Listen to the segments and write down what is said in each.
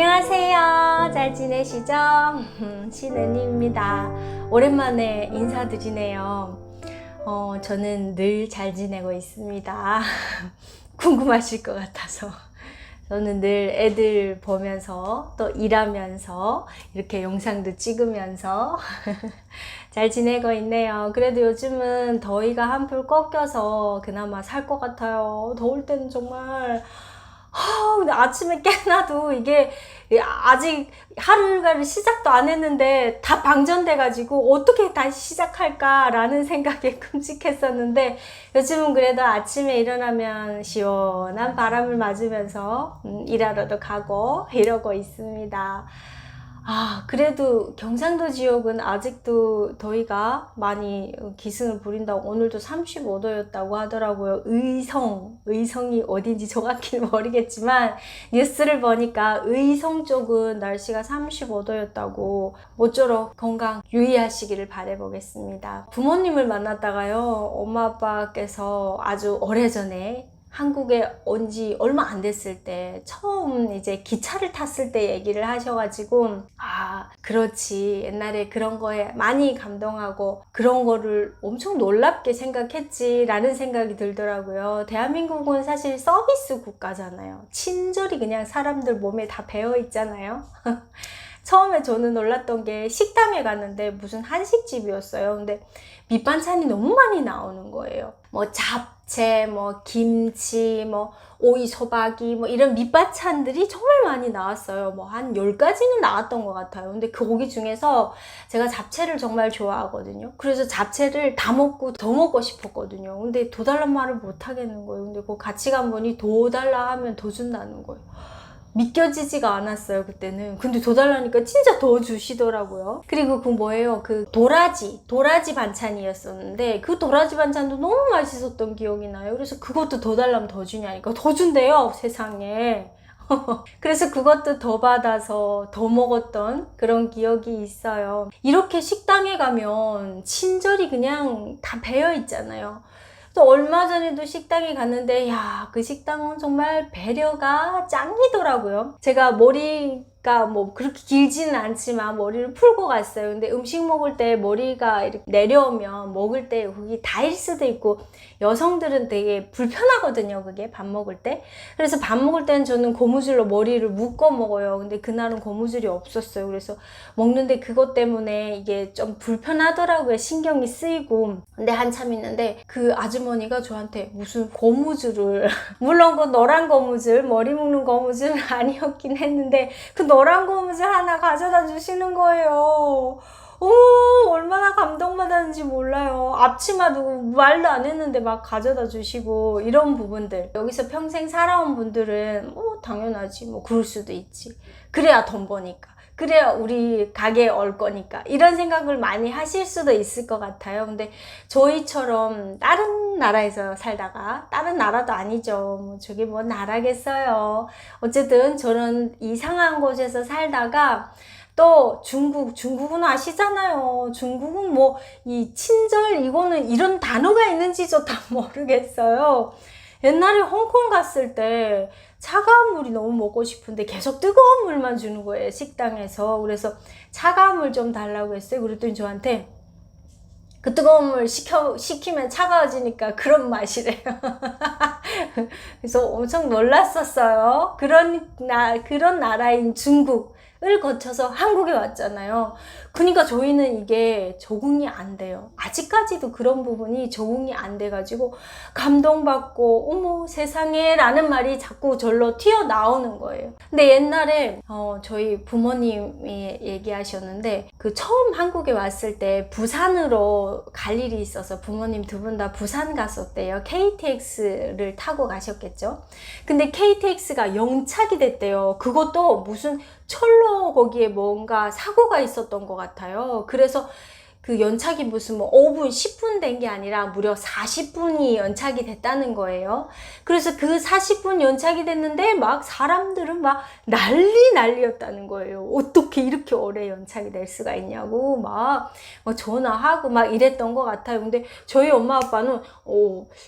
안녕하세요. 잘 지내시죠? 신은희입니다. 오랜만에 인사드리네요. 저는 늘 잘 지내고 있습니다. 궁금하실 것 같아서. 저는 늘 애들 보면서 또 일하면서 이렇게 영상도 찍으면서 잘 지내고 있네요. 그래도 요즘은 더위가 한풀 꺾여서 그나마 살 것 같아요. 더울 때는 정말 근데 아침에 깨나도 이게 아직 하루가 시작도 안 했는데 다 방전돼가지고 어떻게 다시 시작할까라는 생각에 끔찍했었는데 요즘은 그래도 아침에 일어나면 시원한 바람을 맞으면서 일하러도 가고 이러고 있습니다. 그래도 경상도 지역은 아직도 더위가 많이 기승을 부린다고, 오늘도 35도였다고 하더라고요. 의성이 어딘지 정확히는 모르겠지만 뉴스를 보니까 의성 쪽은 날씨가 35도였다고. 모쪼록 건강 유의하시기를 바라보겠습니다. 부모님을 만났다가요, 엄마 아빠께서 아주 오래전에 한국에 온 지 얼마 안 됐을 때 처음 이제 기차를 탔을 때 얘기를 하셔가지고, 그렇지, 옛날에 그런 거에 많이 감동하고 그런 거를 엄청 놀랍게 생각했지 라는 생각이 들더라고요. 대한민국은 사실 서비스 국가잖아요. 친절이 그냥 사람들 몸에 다 배어 있잖아요. 처음에 저는 놀랐던 게, 식당에 갔는데 무슨 한식집이었어요. 근데 밑반찬이 너무 많이 나오는 거예요. 뭐 잡채, 뭐 김치, 뭐 오이 소박이, 뭐 이런 밑반찬들이 정말 많이 나왔어요. 뭐 한 10가지는 나왔던 것 같아요. 근데 그 고기 중에서 제가 잡채를 정말 좋아하거든요. 그래서 잡채를 다 먹고 더 먹고 싶었거든요. 근데 더 달란 말을 못 하겠는 거예요. 근데 그 같이 간 분이 더 달라 하면 더 준다는 거예요. 믿겨지지가 않았어요, 그때는. 근데 더 달라니까 진짜 더 주시더라고요. 그리고 그 뭐예요, 그 도라지 반찬이었었는데, 그 도라지 반찬도 너무 맛있었던 기억이 나요. 그래서 그것도 더 달라면 더 주냐니까 더 준대요, 세상에. 그래서 그것도 더 받아서 더 먹었던 그런 기억이 있어요. 이렇게 식당에 가면 친절이 그냥 다 배어 있잖아요. 또 얼마 전에도 식당에 갔는데, 그 식당은 정말 배려가 짱이더라고요. 제가 머리가 뭐 그렇게 길지는 않지만 머리를 풀고 갔어요. 근데 음식 먹을 때 머리가 이렇게 내려오면 먹을 때 그게 닿을 수도 있고, 여성들은 되게 불편하거든요, 그게 밥 먹을 때. 그래서 밥 먹을 때는 저는 고무줄로 머리를 묶어 먹어요. 근데 그날은 고무줄이 없었어요. 그래서 먹는데 그것 때문에 이게 좀 불편하더라고요. 신경이 쓰이고. 근데 한참 있는데 그 아주머니가 저한테 무슨 고무줄을 물론 그 노란 고무줄, 머리 묶는 고무줄은 아니었긴 했는데 그 노란 고무줄 하나 가져다 주시는 거예요. 얼마나 감동받았는지 몰라요. 앞치마도 말도 안 했는데 막 가져다 주시고, 이런 부분들. 여기서 평생 살아온 분들은 당연하지, 뭐 그럴 수도 있지. 그래야 돈 버니까, 그래야 우리 가게에 올 거니까, 이런 생각을 많이 하실 수도 있을 것 같아요. 근데 저희처럼 다른 나라에서 살다가, 다른 나라도 아니죠, 뭐 저게 뭐 나라겠어요. 어쨌든 저런 이상한 곳에서 살다가 또 중국은 아시잖아요. 중국은 뭐 이 친절, 이거는 이런 단어가 있는지도 다 모르겠어요. 옛날에 홍콩 갔을 때 차가운 물이 너무 먹고 싶은데 계속 뜨거운 물만 주는 거예요, 식당에서. 그래서 차가운 물 좀 달라고 했어요. 그랬더니 저한테 그 뜨거운 물 시키면 차가워지니까 그런 맛이래요. 그래서 엄청 놀랐었어요. 그런 나라인 중국을 거쳐서 한국에 왔잖아요. 그러니까 저희는 이게 적응이 안 돼요. 아직까지도 그런 부분이 적응이 안 돼가지고 감동받고, 어머 세상에 라는 말이 자꾸 절로 튀어나오는 거예요. 근데 옛날에 저희 부모님이 얘기하셨는데, 그 처음 한국에 왔을 때 부산으로 갈 일이 있어서 부모님 두 분 다 부산 갔었대요. KTX를 타고 가셨겠죠. 근데 KTX가 영착이 됐대요. 그것도 무슨 철로 거기에 뭔가 사고가 있었던 것 같아요. 그래서 그 연착이 무슨 뭐 5분, 10분 된 게 아니라 무려 40분이 연착이 됐다는 거예요. 그래서 그 40분 연착이 됐는데 막 사람들은 막 난리였다는 거예요. 어떻게 이렇게 오래 연착이 될 수가 있냐고 막 전화하고 막 이랬던 것 같아요. 근데 저희 엄마 아빠는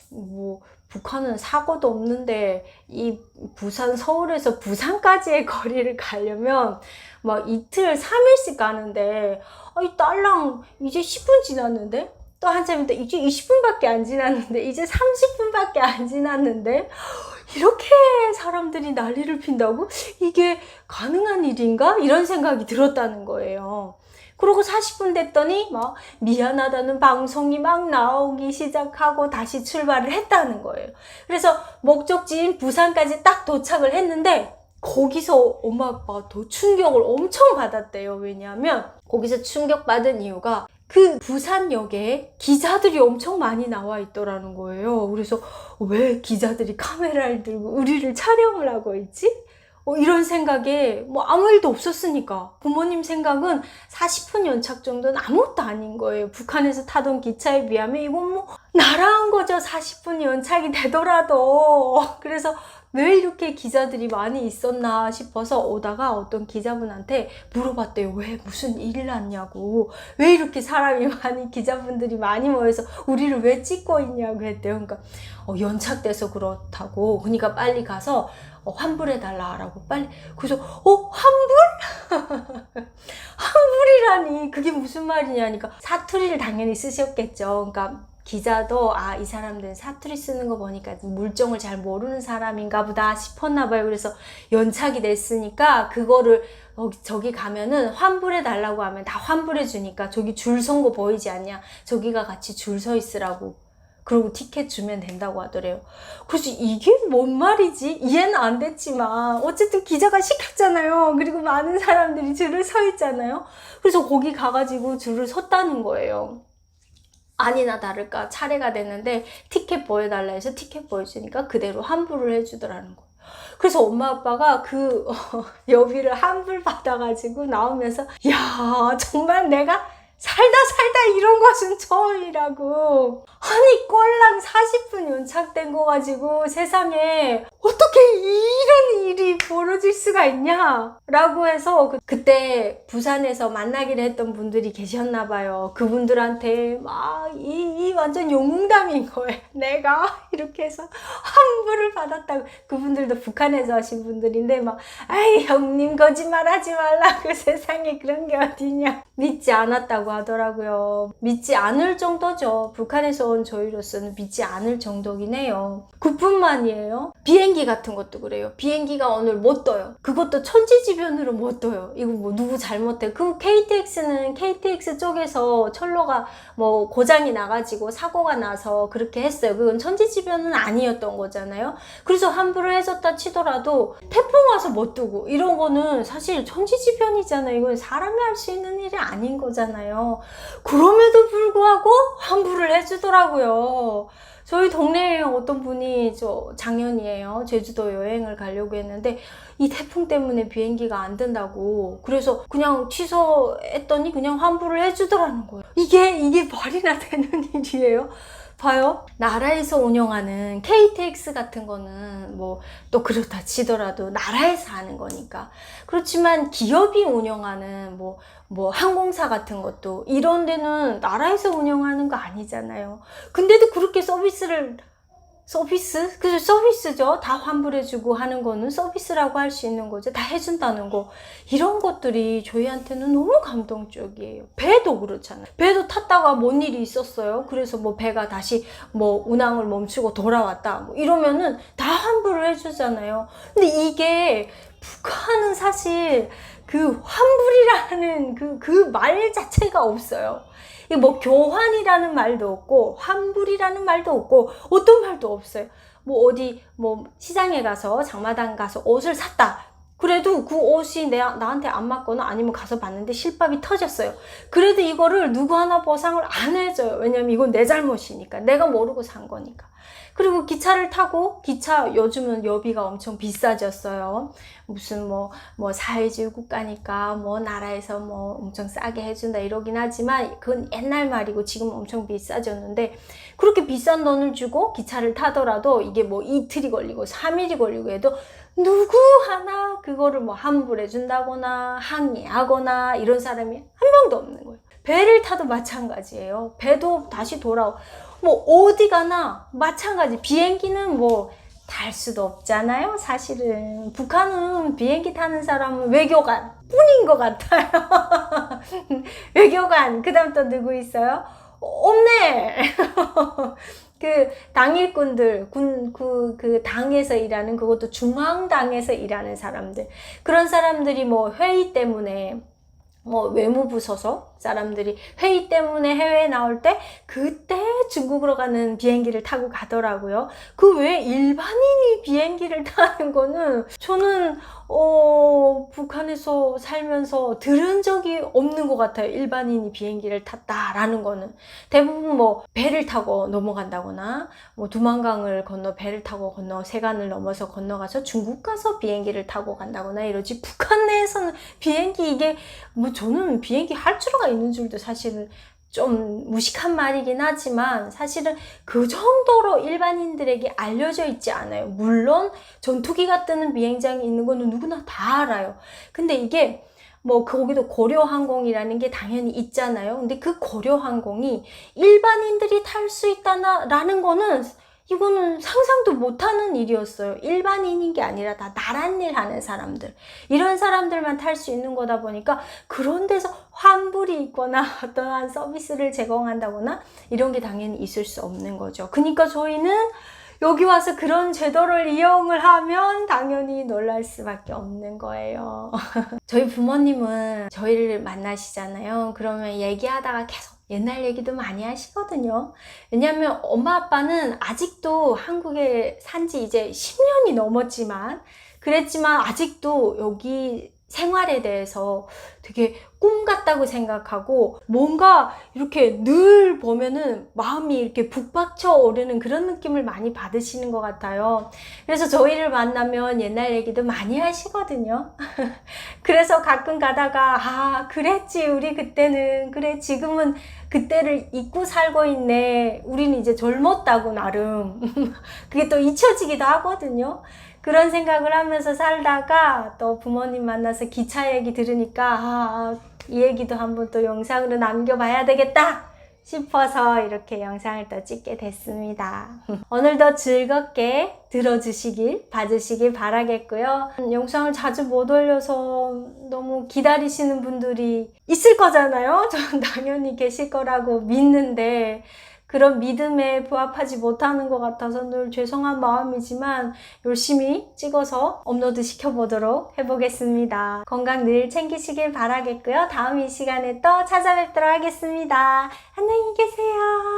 뭐 북한은 사고도 없는데 이 부산, 서울에서 부산까지의 거리를 가려면 막 이틀, 3일씩 가는데 이 딸랑 이제 10분 지났는데? 또 한참 있다 이제 20분밖에 안 지났는데 이제 30분밖에 안 지났는데 이렇게 사람들이 난리를 핀다고? 이게 가능한 일인가? 이런 생각이 들었다는 거예요. 그러고 40분 됐더니 막 미안하다는 방송이 막 나오기 시작하고 다시 출발을 했다는 거예요. 그래서 목적지인 부산까지 딱 도착을 했는데 거기서 엄마 아빠가 더 충격을 엄청 받았대요. 왜냐하면 거기서 충격받은 이유가 그 부산역에 기자들이 엄청 많이 나와 있더라는 거예요. 그래서 왜 기자들이 카메라를 들고 우리를 촬영을 하고 있지? 이런 생각에 뭐 아무 일도 없었으니까 부모님 생각은 40분 연착 정도는 아무것도 아닌 거예요. 북한에서 타던 기차에 비하면 이건 뭐 날아간 거죠. 40분 연착이 되더라도. 그래서 왜 이렇게 기자들이 많이 있었나 싶어서 오다가 어떤 기자분한테 물어봤대요. 왜 무슨 일 났냐고. 왜 이렇게 사람이 많이 기자분들이 많이 모여서 우리를 왜 찍고 있냐고 했대요. 그러니까 연착돼서 그렇다고. 그러니까 빨리 가서 환불해달라고 빨리. 그래서 환불? 환불이라니 그게 무슨 말이냐니까 사투리를 당연히 쓰셨겠죠. 그러니까 기자도 이 사람들은 사투리 쓰는 거 보니까 물정을 잘 모르는 사람인가 보다 싶었나 봐요. 그래서 연착이 됐으니까 그거를 저기 가면은 환불해 달라고 하면 다 환불해 주니까 저기 줄 선 거 보이지 않냐? 저기가 같이 줄 서 있으라고. 그리고 티켓 주면 된다고 하더래요. 그래서 이게 뭔 말이지? 이해는 안 됐지만 어쨌든 기자가 시켰잖아요. 그리고 많은 사람들이 줄을 서 있잖아요. 그래서 거기 가가지고 줄을 섰다는 거예요. 아니나 다를까 차례가 됐는데 티켓 보여달라 해서 티켓 보여주니까 그대로 환불을 해주더라는 거예요. 그래서 엄마 아빠가 그 여비를 환불 받아가지고 나오면서 야 정말 내가 살다 이런 것은 처음이라고. 아니 꼴랑 40분 연착된 거 가지고 세상에 어떻게 이런 일이 벌어질 수가 있냐 라고 해서 그때 부산에서 만나기로 했던 분들이 계셨나 봐요. 그분들한테 막 이 완전 용웅담인 거예요. 내가 이렇게 해서 환불을 받았다고. 그분들도 북한에서 하신 분들인데 막 아이 형님 거짓말하지 말라고. 세상에 그런 게 어디냐. 믿지 않았다고 하더라고요. 믿지 않을 정도죠. 북한에서 온 저희로서는 믿지 않을 정도긴 해요. 그뿐만이에요. 비행기 같은 것도 그래요. 비행기가 오늘 못 떠요. 그것도 천지지변으로 못 떠요. 이거 뭐 누구 잘못해. 그 KTX는 KTX 쪽에서 철로가 뭐 고장이 나가지고 사고가 나서 그렇게 했어요. 그건 천지지변은 아니었던 거잖아요. 그래서 환불을 해줬다 치더라도 태풍 와서 못 뜨고 이런 거는 사실 천지지변이잖아요. 이건 사람이 할 수 있는 일이 아닌 거잖아요. 그럼에도 불구하고 환불을 해주더라고요. 저희 동네에 어떤 분이 작년이에요. 제주도 여행을 가려고 했는데 이 태풍 때문에 비행기가 안 된다고. 그래서 그냥 취소했더니 그냥 환불을 해주더라는 거예요. 이게 말이나 되는 일이에요? 봐요. 나라에서 운영하는 KTX 같은 거는 뭐 또 그렇다 치더라도 나라에서 하는 거니까. 그렇지만 기업이 운영하는 뭐 항공사 같은 것도 이런 데는 나라에서 운영하는 거 아니잖아요. 근데도 그렇게 그래서 서비스죠. 다 환불해주고 하는 거는 서비스라고 할 수 있는 거죠. 다 해준다는 거. 이런 것들이 저희한테는 너무 감동적이에요. 배도 그렇잖아요. 배도 탔다가 뭔 일이 있었어요. 그래서 뭐 배가 다시 뭐 운항을 멈추고 돌아왔다. 뭐 이러면은 다 환불을 해주잖아요. 근데 이게 북한은 사실 그 환불이라는 그 말 자체가 없어요. 뭐 교환이라는 말도 없고 환불이라는 말도 없고 어떤 말도 없어요. 뭐 어디 뭐 시장에 가서 장마당 가서 옷을 샀다. 그래도 그 옷이 나한테 안 맞거나 아니면 가서 봤는데 실밥이 터졌어요. 그래도 이거를 누구 하나 보상을 안 해줘요. 왜냐면 이건 내 잘못이니까. 내가 모르고 산 거니까. 그리고 기차를 타고 요즘은 여비가 엄청 비싸졌어요. 무슨 뭐 사회주의 국가니까 뭐 나라에서 뭐 엄청 싸게 해준다 이러긴 하지만 그건 옛날 말이고 지금 엄청 비싸졌는데 그렇게 비싼 돈을 주고 기차를 타더라도 이게 뭐 이틀이 걸리고 3일이 걸리고 해도 누구 하나 그거를 뭐 환불해 준다거나 항의하거나 이런 사람이 한 명도 없는 거예요. 배를 타도 마찬가지예요. 배도 다시 돌아오고 뭐 어디 가나 마찬가지. 비행기는 뭐 탈 수도 없잖아요. 사실은 북한은 비행기 타는 사람은 외교관 뿐인 것 같아요. 외교관. 그 다음 또 누구 있어요? 없네. 그 당일꾼들, 그 당에서 일하는, 그것도 중앙당에서 일하는 사람들, 그런 사람들이 뭐 회의 때문에, 뭐 외무부 소속 사람들이 회의 때문에 해외에 나올 때 그때 중국으로 가는 비행기를 타고 가더라고요. 그 외에 일반인이 비행기를 타는 거는 저는 북한에서 살면서 들은 적이 없는 것 같아요. 일반인이 비행기를 탔다라는 거는. 대부분 뭐 배를 타고 넘어간다거나 뭐 두만강을 건너 배를 타고 건너 세관을 넘어서 건너가서 중국 가서 비행기를 타고 간다거나 이러지, 북한 내에서는 비행기, 이게 뭐 저는 비행기 할 줄가 있는 줄도 사실은 좀 무식한 말이긴 하지만 사실은 그 정도로 일반인들에게 알려져 있지 않아요. 물론 전투기가 뜨는 비행장이 있는 거는 누구나 다 알아요. 근데 이게 뭐 거기도 고려항공이라는 게 당연히 있잖아요. 근데 그 고려항공이 일반인들이 탈 수 있다라는 거는, 이거는 상상도 못하는 일이었어요. 일반인인 게 아니라 다 나란 일 하는 사람들, 이런 사람들만 탈 수 있는 거다 보니까 그런 데서 환불이 있거나 어떠한 서비스를 제공한다거나 이런 게 당연히 있을 수 없는 거죠. 그러니까 저희는 여기 와서 그런 제도를 이용을 하면 당연히 놀랄 수밖에 없는 거예요. 저희 부모님은 저희를 만나시잖아요. 그러면 얘기하다가 계속 옛날 얘기도 많이 하시거든요. 왜냐하면 엄마 아빠는 아직도 한국에 산지 이제 10년이 넘었지만, 그랬지만 아직도 여기 생활에 대해서 되게 꿈 같다고 생각하고, 뭔가 이렇게 늘 보면은 마음이 이렇게 북받쳐 오르는 그런 느낌을 많이 받으시는 것 같아요. 그래서 저희를 만나면 옛날 얘기도 많이 하시거든요. 그래서 가끔 가다가, 아, 그랬지, 우리 그때는. 그래, 지금은 그때를 잊고 살고 있네. 우린 이제 젊었다고, 나름. 그게 또 잊혀지기도 하거든요. 그런 생각을 하면서 살다가 또 부모님 만나서 기차 얘기 들으니까, 이 얘기도 한번 또 영상으로 남겨봐야 되겠다 싶어서 이렇게 영상을 또 찍게 됐습니다. 오늘도 즐겁게 들어주시길, 봐주시길 바라겠고요. 영상을 자주 못 올려서 너무 기다리시는 분들이 있을 거잖아요. 전 당연히 계실 거라고 믿는데 그런 믿음에 부합하지 못하는 것 같아서 늘 죄송한 마음이지만 열심히 찍어서 업로드 시켜보도록 해보겠습니다. 건강 늘 챙기시길 바라겠고요. 다음 이 시간에 또 찾아뵙도록 하겠습니다. 안녕히 계세요.